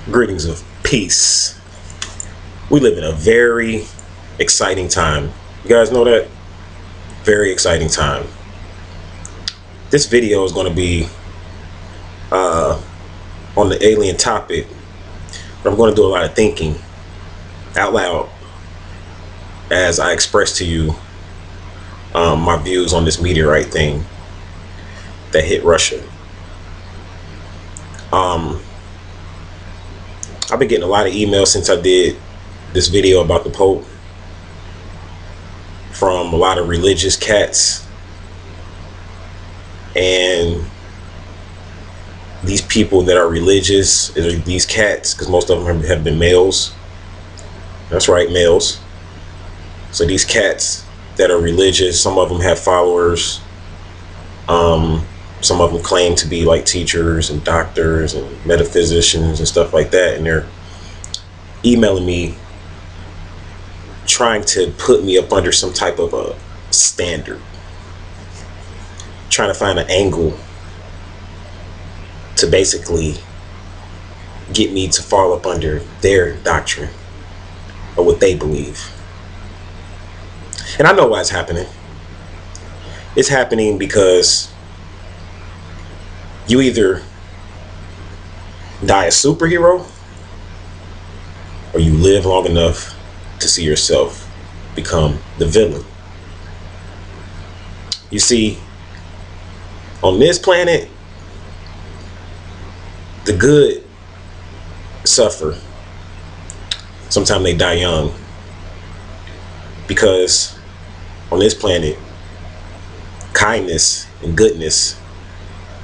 Greetings of peace. We live in a very exciting time. You guys know that? Very exciting time. This video is going to be on the alien topic, but I'm going to do a lot of thinking out loud as I express to you my views on this meteorite thing that hit Russia. I've been getting a lot of emails since I did this video about the Pope from a lot of religious cats, and these people that are religious, these cats, because most of them have been males. That's right, males. So these cats that are religious, some of them have followers. Some of them claim to be like teachers and doctors and metaphysicians and stuff like that, and they're emailing me trying to put me up under some type of a standard, trying to find an angle to basically get me to fall up under their doctrine or what they believe. And I know why it's happening. It's happening because you either die a superhero or you live long enough to see yourself become the villain. You see, on this planet, the good suffer. Sometimes they die young, because on this planet, kindness and goodness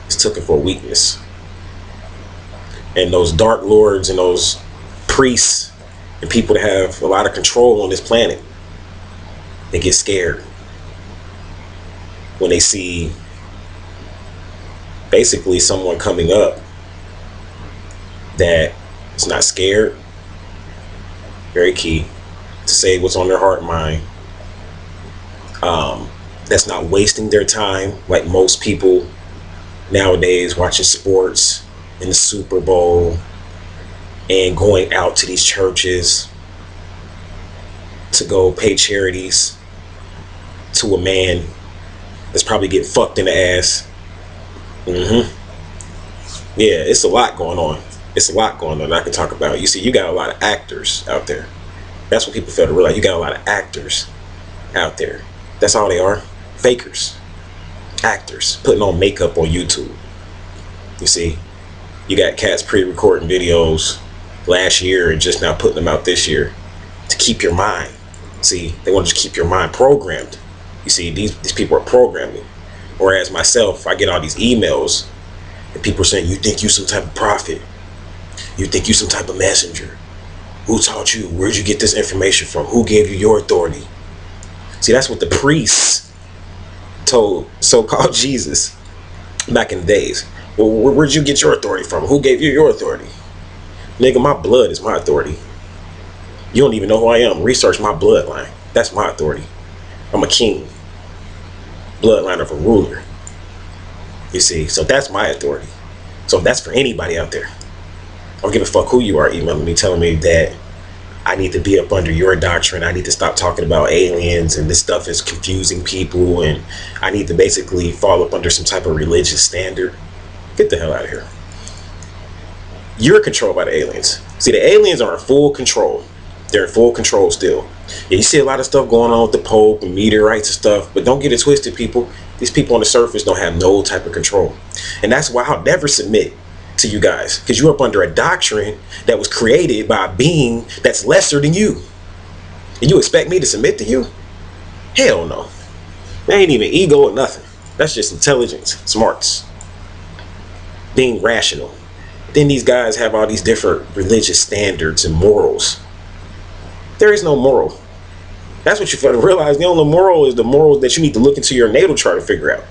is taken for weakness. And those dark lords and those priests and people that have a lot of control on this planet, they get scared when they see basically someone coming up that is not scared. Very key to say what's on their heart and mind. That's not wasting their time like most people nowadays, watching sports in the Super Bowl and going out to these churches to go pay charities to a man that's probably getting fucked in the ass. Yeah, it's a lot going on. It's a lot going on I can talk about. You see, you got a lot of actors out there. That's what people fail to realize. You got a lot of actors out there. That's all they are. Fakers. Actors. Putting on makeup on YouTube. You see, you got cats pre-recording videos last year and just now putting them out this year to keep your mind. See, they want to just keep your mind programmed. You see, these people are programming. Whereas myself, I get all these emails and people are saying, you think you some type of prophet? You think you some type of messenger? Who taught you? Where'd you get this information from? Who gave you your authority? See, that's what the priests told so-called Jesus back in the days. Well, where'd you get your authority from? Who gave you your authority? Nigga, my blood is my authority. You don't even know who I am. Research my bloodline. That's my authority. I'm a king. Bloodline of a ruler. You see, so that's my authority. So that's for anybody out there. I don't give a fuck who you are emailing me, telling me that I need to be up under your doctrine. I need to stop talking about aliens and this stuff is confusing people, and I need to basically fall up under some type of religious standard. Get the hell out of here. You're controlled by the aliens. See, the aliens are in full control. They're in full control still. Yeah, you see a lot of stuff going on with the Pope and meteorites and stuff, but don't get it twisted, people. These people on the surface don't have no type of control. And that's why I'll never submit to you guys, because you're up under a doctrine that was created by a being that's lesser than you. And you expect me to submit to you? Hell no. That ain't even ego or nothing. That's just intelligence, smarts, being rational. Then these guys have all these different religious standards and morals. There is no moral. That's what you fail to realize. The only moral is the moral that you need to look into your natal chart to figure out.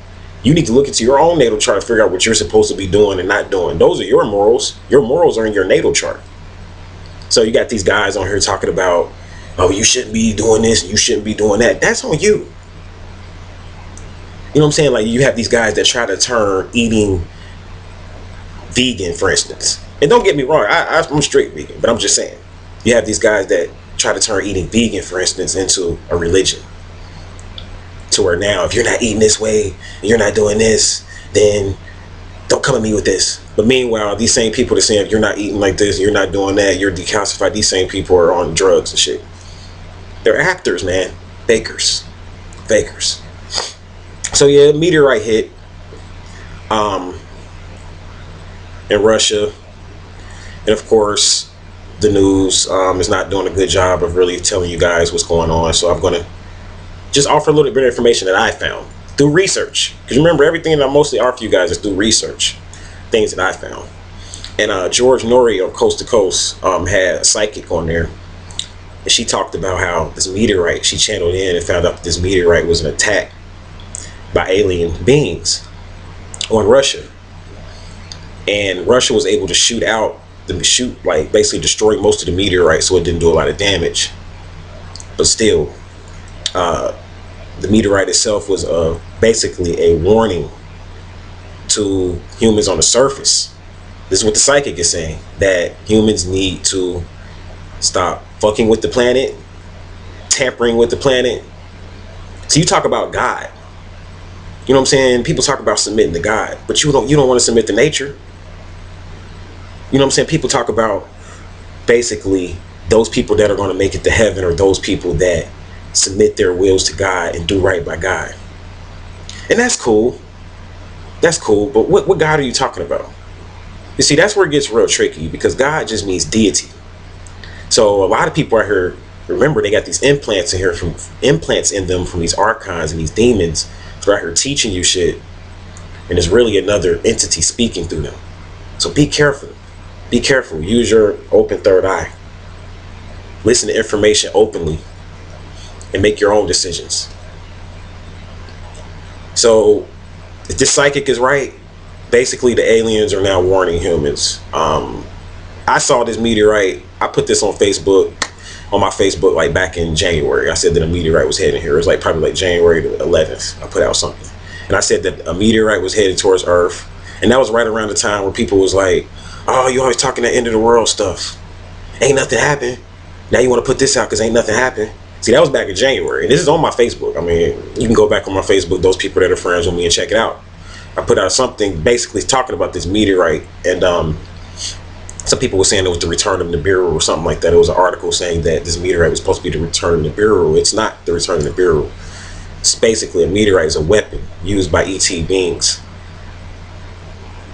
You need to look into your own natal chart to figure out what you're supposed to be doing and not doing. Those are your morals. Your morals are in your natal chart. So you got these guys on here talking about, oh, you shouldn't be doing this and you shouldn't be doing that. That's on you. You know what I'm saying? Like, you have these guys that try to turn eating vegan, for instance. And don't get me wrong, I'm straight vegan, but I'm just saying, you have these guys that try to turn eating vegan, for instance, into a religion. To where now, if you're not eating this way, and you're not doing this, then don't come at me with this. But meanwhile, these same people that saying if you're not eating like this, you're not doing that, you're decalcified, these same people are on drugs and shit. They're actors, man. Fakers. So yeah, meteorite hit in Russia. And of course, the news is not doing a good job of really telling you guys what's going on. So I'm going to just offer a little bit of information that I found through research. Because remember, everything that I mostly offer you guys is through research. Things that I found. And George Norrie on Coast to Coast had a psychic on there. And she talked about how this meteorite, she channeled in and found out that this meteorite was an attack by alien beings on Russia. And Russia was able to basically destroy most of the meteorite, so it didn't do a lot of damage. But still, the meteorite itself was basically a warning to humans on the surface. This is what the psychic is saying, that humans need to stop fucking with the planet, tampering with the planet. So you talk about God. You know what I'm saying? People talk about submitting to God, but you don't want to submit to nature. You know what I'm saying? People talk about basically those people that are going to make it to heaven, or those people that submit their wills to God and do right by God. And that's cool. That's cool. But what God are you talking about? You see, that's where it gets real tricky, because God just means deity. So a lot of people out here, remember, they got these implants in them from these archons and these demons. They're out here teaching you shit, and it's really another entity speaking through them. So be careful. Be careful. Use your open third eye. Listen to information openly and make your own decisions. So if this psychic is right, basically the aliens are now warning humans. I saw this meteorite. I put this on my Facebook, like back in January. I said that a meteorite was heading here. It was like probably like January the 11th. I put out something. And I said that a meteorite was headed towards Earth. And that was right around the time where people was like, oh, you always talking that end of the world stuff. Ain't nothing happened. Now you want to put this out because ain't nothing happened. See, that was back in January. And this is on my Facebook. I mean, you can go back on my Facebook, those people that are friends with me, and check it out. I put out something basically talking about this meteorite. And some people were saying it was the return of Nibiru or something like that. It was an article saying that this meteorite was supposed to be the return of Nibiru. It's not the return of Nibiru. It's basically a meteorite is a weapon used by ET beings.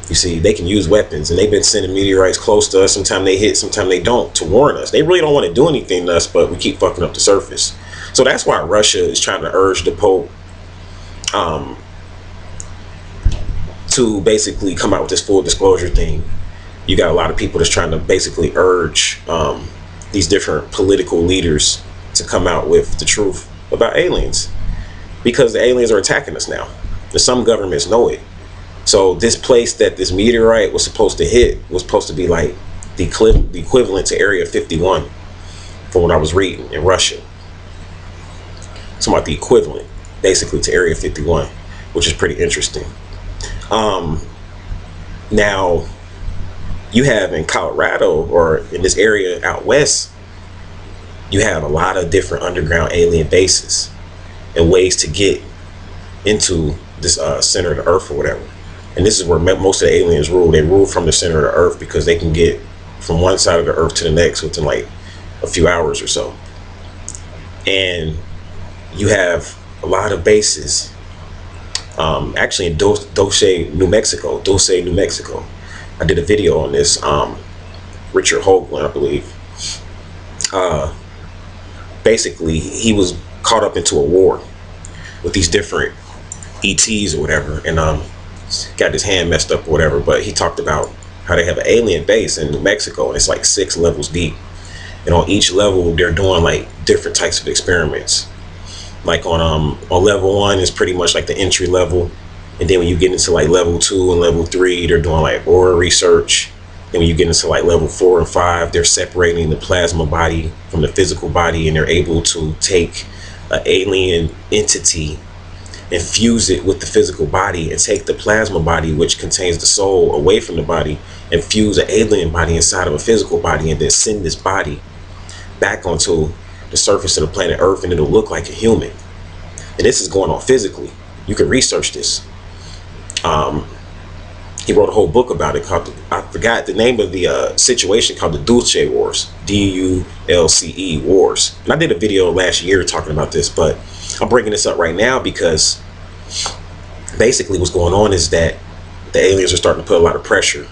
You see, they can use weapons, and they've been sending meteorites close to us. Sometimes they hit, sometimes they don't, to warn us. They really don't want to do anything to us, but we keep fucking up the surface. So that's why Russia is trying to urge the Pope to basically come out with this full disclosure thing. You got a lot of people that's trying to basically urge these different political leaders to come out with the truth about aliens, because the aliens are attacking us now. And some governments know it. So this place that this meteorite was supposed to hit was supposed to be like the equivalent to Area 51, from what I was reading, in Russia. It's about the equivalent, basically, to Area 51, which is pretty interesting. Now, you have in Colorado, or in this area out west, you have a lot of different underground alien bases and ways to get into this center of the earth or whatever. And this is where most of the aliens rule. They rule from the center of the earth because they can get from one side of the earth to the next within like a few hours or so. And you have a lot of bases, actually in Dulce, New Mexico. I did a video on this. Richard Hoagland, I believe. Basically, he was caught up into a war with these different ETs or whatever, and got his hand messed up or whatever. But he talked about how they have an alien base in New Mexico, and it's like 6 levels deep. And on each level, they're doing like different types of experiments. Like on level 1 is pretty much like the entry level. And then when you get into like level 2 and level 3, they're doing like aura research. And when you get into like level 4 and 5, they're separating the plasma body from the physical body, and they're able to take an alien entity, infuse it with the physical body, and take the plasma body, which contains the soul, away from the body infuse an alien body inside of a physical body and then send this body back onto the surface of the planet Earth, and it'll look like a human. And this is going on physically. You can research this. He wrote a whole book about it called, I forgot the name of the situation, called the Dulce Wars, Dulce Wars. And I did a video last year talking about this, but I'm bringing this up right now because basically what's going on is that the aliens are starting to put a lot of pressure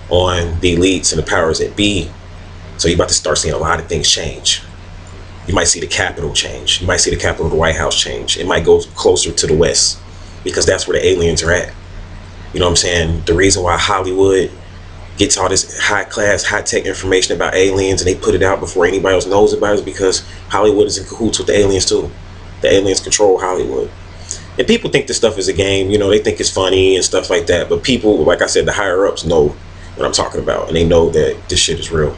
on the elites and the powers that be. So you're about to start seeing a lot of things change. You might see the Capitol change. You might see the Capitol of the White House change. It might go closer to the West because that's where the aliens are at. You know what I'm saying? The reason why Hollywood gets all this high class, high tech information about aliens and they put it out before anybody else knows about it is because Hollywood is in cahoots with the aliens too. The aliens control Hollywood. And people think this stuff is a game, you know, they think it's funny and stuff like that. But people, like I said, the higher ups know what I'm talking about, and they know that this shit is real.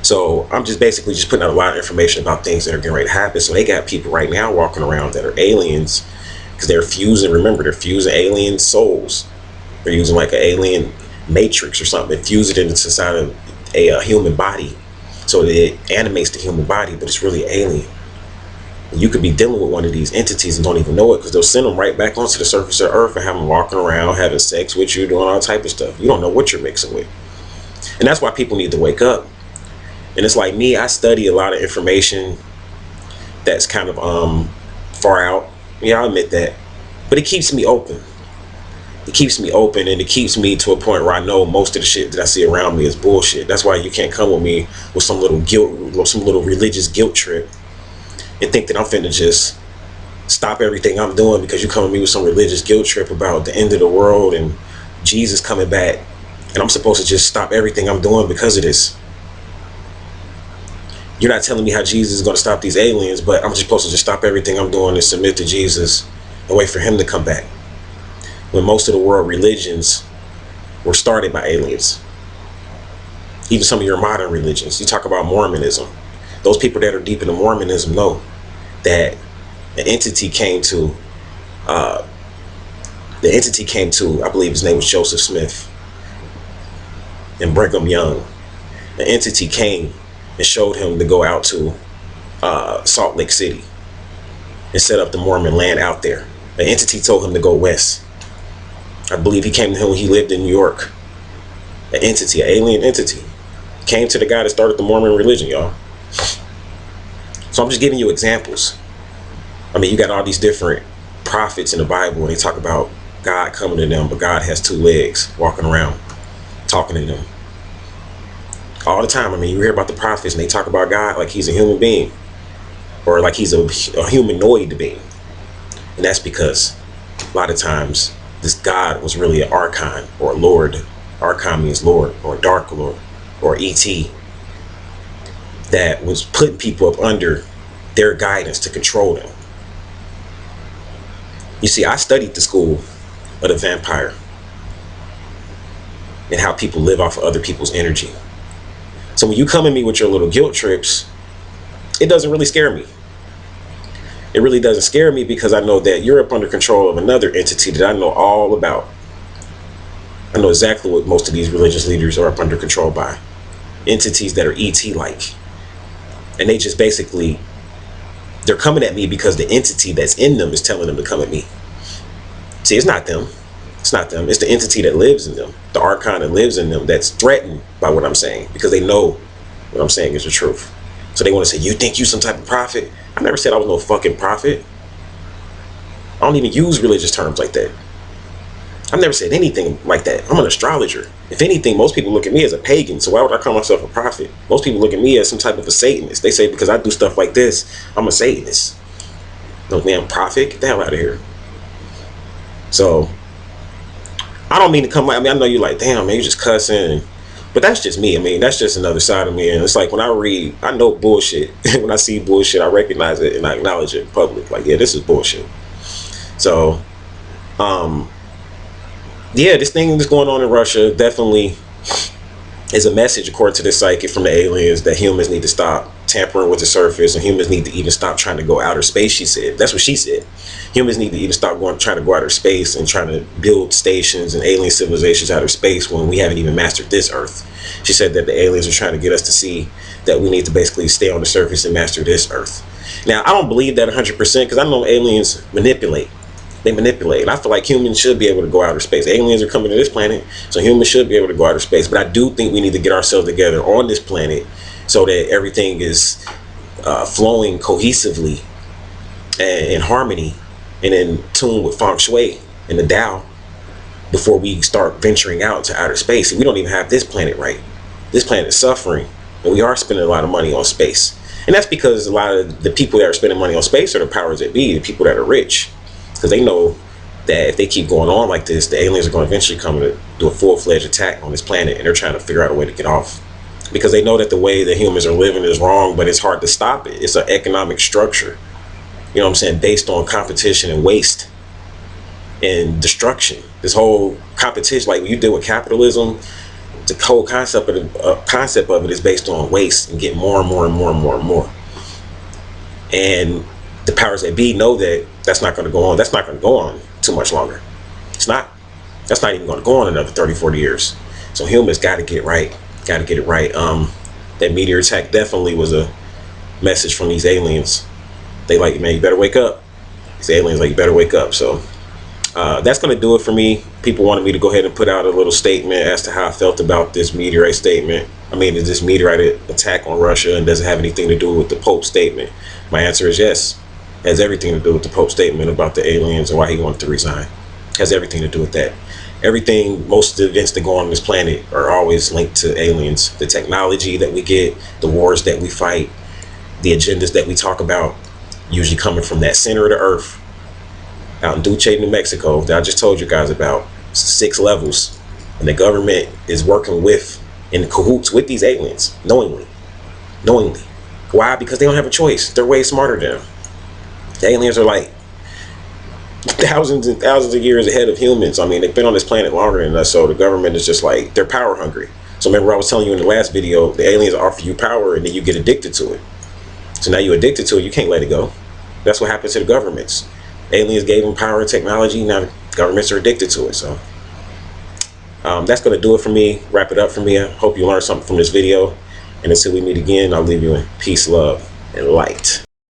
So I'm just basically just putting out a lot of information about things that are getting ready to happen. So they got people right now walking around that are aliens because they're fusing, remember, they're fusing alien souls. They're using like an alien matrix or something and fuse it inside of a human body so that it animates the human body, but it's really alien. You could be dealing with one of these entities and don't even know it because they'll send them right back onto the surface of Earth and have them walking around, having sex with you, doing all type of stuff. You don't know what you're mixing with. And that's why people need to wake up. And it's like me, I study a lot of information that's kind of far out. Yeah, I'll admit that. But it keeps me open. It keeps me open, and it keeps me to a point where I know most of the shit that I see around me is bullshit. That's why you can't come with me with some little guilt, some little religious guilt trip and think that I'm finna just stop everything I'm doing because you come at me with some religious guilt trip about the end of the world and Jesus coming back, and I'm supposed to just stop everything I'm doing because of this. You're not telling me how Jesus is going to stop these aliens, but I'm just supposed to just stop everything I'm doing and submit to Jesus and wait for him to come back. When most of the world religions were started by aliens. Even some of your modern religions. You talk about Mormonism. Those people that are deep into Mormonism know that the entity came to, I believe his name was Joseph Smith and Brigham Young. The entity came and showed him to go out to Salt Lake City and set up the Mormon land out there. The entity told him to go west. I believe he came to him when he lived in New York. An entity, an alien entity, came to the guy that started the Mormon religion, y'all. So I'm just giving you examples. I mean, you got all these different prophets in the Bible and they talk about God coming to them, but God has two legs walking around talking to them all the time. I mean, you hear about the prophets and they talk about God like he's a human being or like he's a humanoid being. And that's because a lot of times this God was really an archon or a lord. Archon means lord or dark lord or ET that was putting people up under their guidance to control them. You see, I studied the school of the vampire and how people live off of other people's energy. So when you come at me with your little guilt trips, it doesn't really scare me. It really doesn't scare me because I know that you're up under control of another entity that I know all about. I know exactly what most of these religious leaders are up under control by. Entities that are ET-like. And they just basically, they're coming at me because the entity that's in them is telling them to come at me. See, it's not them. It's not them. It's the entity that lives in them. The archon that lives in them that's threatened by what I'm saying because they know what I'm saying is the truth. So they want to say, you think you some type of prophet? I never said I was no fucking prophet. I don't even use religious terms like that. I've never said anything like that. I'm an astrologer. If anything, most people look at me as a pagan, so why would I call myself a prophet? Most people look at me as some type of a Satanist. They say because I do stuff like this, I'm a Satanist. No damn prophet. Get the hell out of here. So, I don't mean to come, I mean, I know you're like, damn, man, you just cussing. But that's just me. I mean, that's just another side of me. And it's like when I read, I know bullshit. When I see bullshit, I recognize it and I acknowledge it in public. Like, yeah, this is bullshit. So, yeah, this thing that's going on in Russia, definitely is a message, according to this psychic from the aliens, that humans need to stop tampering with the surface, and humans need to even stop trying to go outer space. She said that's what she said. Humans need to even stop trying to go outer space and trying to build stations and alien civilizations outer space when we haven't even mastered this Earth. She said that the aliens are trying to get us to see that we need to basically stay on the surface and master this Earth. Now, I don't believe that 100% because I know aliens manipulate. They manipulate. And I feel like humans should be able to go outer space. Aliens are coming to this planet, so humans should be able to go outer space. But I do think we need to get ourselves together on this planet so that everything is flowing cohesively and in harmony and in tune with feng shui and the Tao before we start venturing out to outer space. And we don't even have this planet right. This planet is suffering, and we are spending a lot of money on space. And that's because a lot of the people that are spending money on space are the powers that be, the people that are rich. Because they know that if they keep going on like this, the aliens are going to eventually come to do a full-fledged attack on this planet, and they're trying to figure out a way to get off. Because they know that the way that humans are living is wrong, but it's hard to stop it. It's an economic structure, you know what I'm saying, based on competition and waste and destruction. This whole competition, like when you deal with capitalism, the whole concept of it is based on waste and getting more and more and more and more and more. And the powers that be know that that's not going to go on. That's not going to go on too much longer. It's not. That's not even going to go on another 30, 40 years. So humans got to get it right. Got to get it right. That meteor attack definitely was a message from these aliens. They like, man, you better wake up. These aliens like, you better wake up. So that's going to do it for me. People wanted me to go ahead and put out a little statement as to how I felt about this meteorite statement. I mean, is this meteorite attack on Russia, and does it have anything to do with the Pope statement? My answer is yes. It has everything to do with the Pope statement about the aliens and why he wanted to resign. It has everything to do with that. Everything, most of the events that go on this planet are always linked to aliens. The technology that we get, the wars that we fight, the agendas that we talk about, usually coming from that center of the earth, out in Duce, New Mexico, that I just told you guys about. 6 levels. And the government is working with, in cahoots with these aliens, knowingly. Why? Because they don't have a choice. They're way smarter than them. The aliens are like thousands and thousands of years ahead of humans. I mean, they've been on this planet longer than us, so the government is just like, they're power hungry. So remember I was telling you in the last video, the aliens offer you power and then you get addicted to it. So now you're addicted to it, you can't let it go. That's what happens to the governments. Aliens gave them power and technology, now the governments are addicted to it. So that's going to do it for me, wrap it up for me. I hope you learned something from this video. And until we meet again, I'll leave you in peace, love, and light.